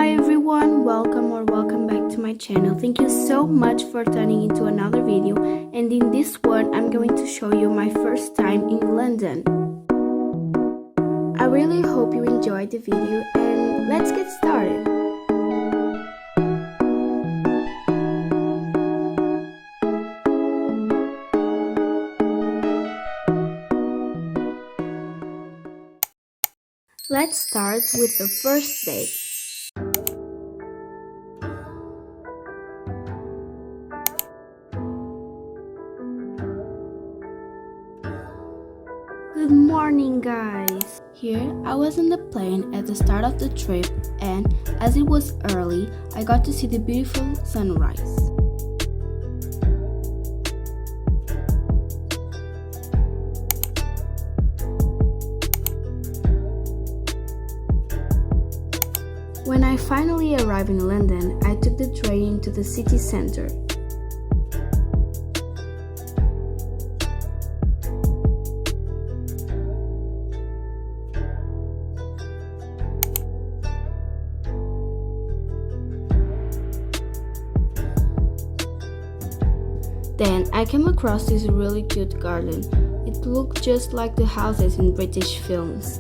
Hi everyone, welcome back to my channel. Thank you so much for tuning into another video, and in this one I'm going to show you my first time in London. I really hope you enjoyed the video, and let's get started. Let's start with the first day. Good morning, guys! Here, I was on the plane at the start of the trip, and as it was early, I got to see the beautiful sunrise. When I finally arrived in London, I took the train to the city center. Then I came across this really cute garden. It looked just like the houses in British films.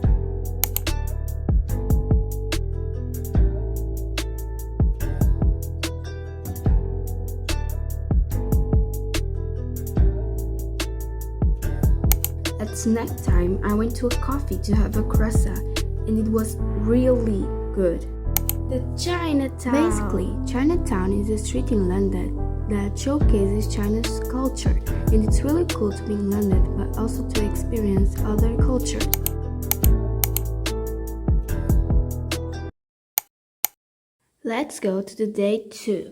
At snack time, I went to a coffee to have a croissant, and it was really good. The Chinatown! Basically, Chinatown is a street in London that showcases China's culture, and it's really cool to be in London but also to experience other cultures. Let's go to the day 2.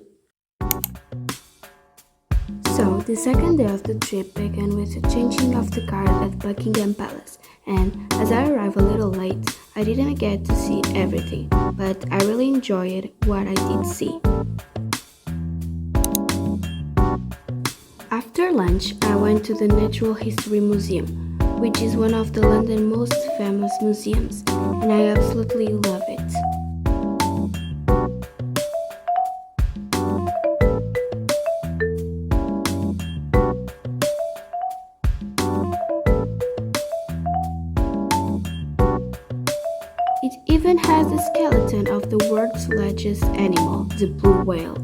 So, the second day of the trip began with the changing of the guard at Buckingham Palace, and as I arrived a little late, I didn't get to see everything, but I really enjoyed what I did see. After lunch, I went to the Natural History Museum, which is one of the London's most famous museums, and I absolutely love it. It even has the skeleton of the world's largest animal, the blue whale.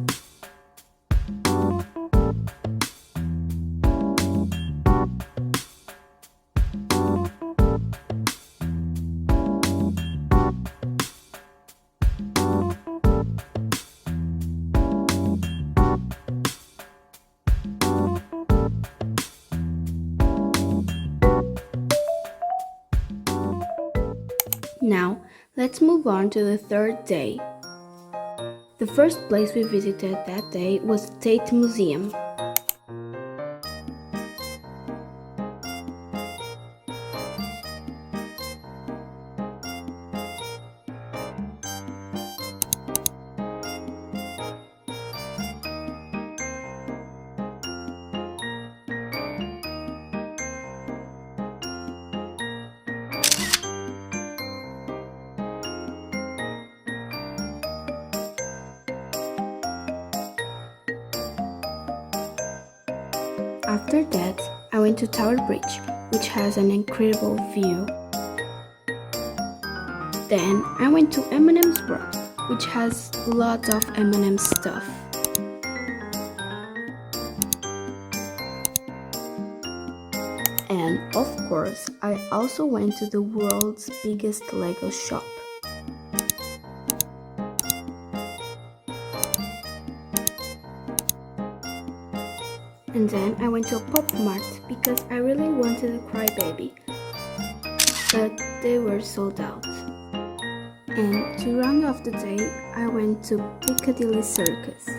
Now, let's move on to the third day. The first place we visited that day was the Tate Museum. After that, I went to Tower Bridge, which has an incredible view. Then I went to M&M's World, which has lots of M&M stuff. And of course, I also went to the world's biggest Lego shop. And then I went to a Pop Mart because I really wanted a Crybaby, but they were sold out. And to round off the day, I went to Piccadilly Circus.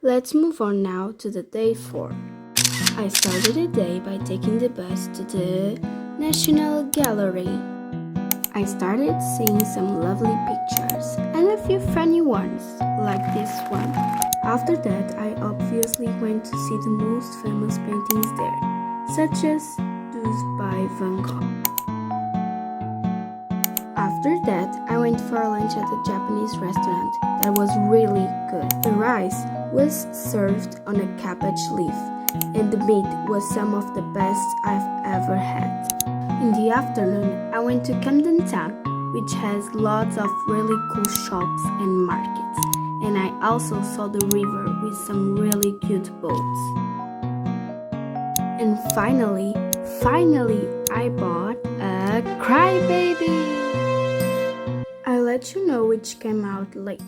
Let's move on now to the day 4. I started the day by taking the bus to the National Gallery. I started seeing some lovely pictures and a few funny ones, like this one. After that, I obviously went to see the most famous paintings there, such as those by Van Gogh. lunch at a Japanese restaurant that was really good. The rice was served on a cabbage leaf, and the meat was some of the best I've ever had. In the afternoon, I went to Camden Town, which has lots of really cool shops and markets, and I also saw the river with some really cute boats. And finally, I bought a Crybaby! I'll let you know which came out later.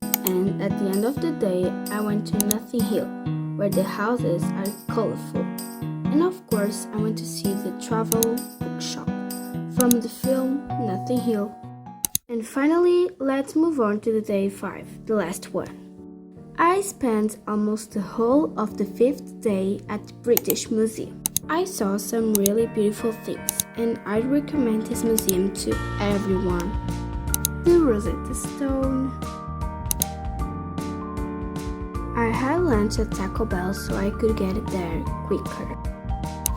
And at the end of the day, I went to Nothing Hill, where the houses are colorful. And of course, I went to see the travel bookshop from the film Nothing Hill. And finally, let's move on to the day 5, the last one. I spent almost the whole of the 5th day at the British Museum. I saw some really beautiful things, and I'd recommend this museum to everyone. The Rosetta Stone. I had lunch at Taco Bell so I could get it there quicker.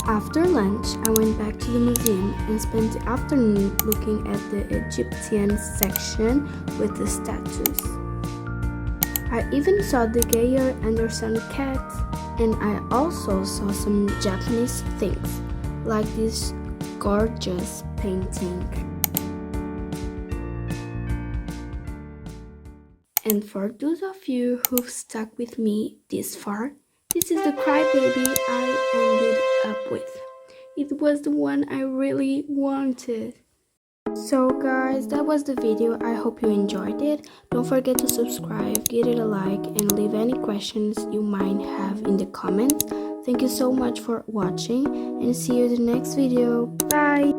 After lunch, I went back to the museum and spent the afternoon looking at the Egyptian section with the statues. I even saw the Geyer Anderson cat, and I also saw some Japanese things, like this gorgeous painting. And for those of you who've stuck with me this far, this is the Crybaby I ended up with. It was the one I really wanted. So guys, that was the video. I hope you enjoyed it. Don't forget to subscribe, give it a like, and leave any questions you might have in the comments. Thank you so much for watching, and see you in the next video. Bye!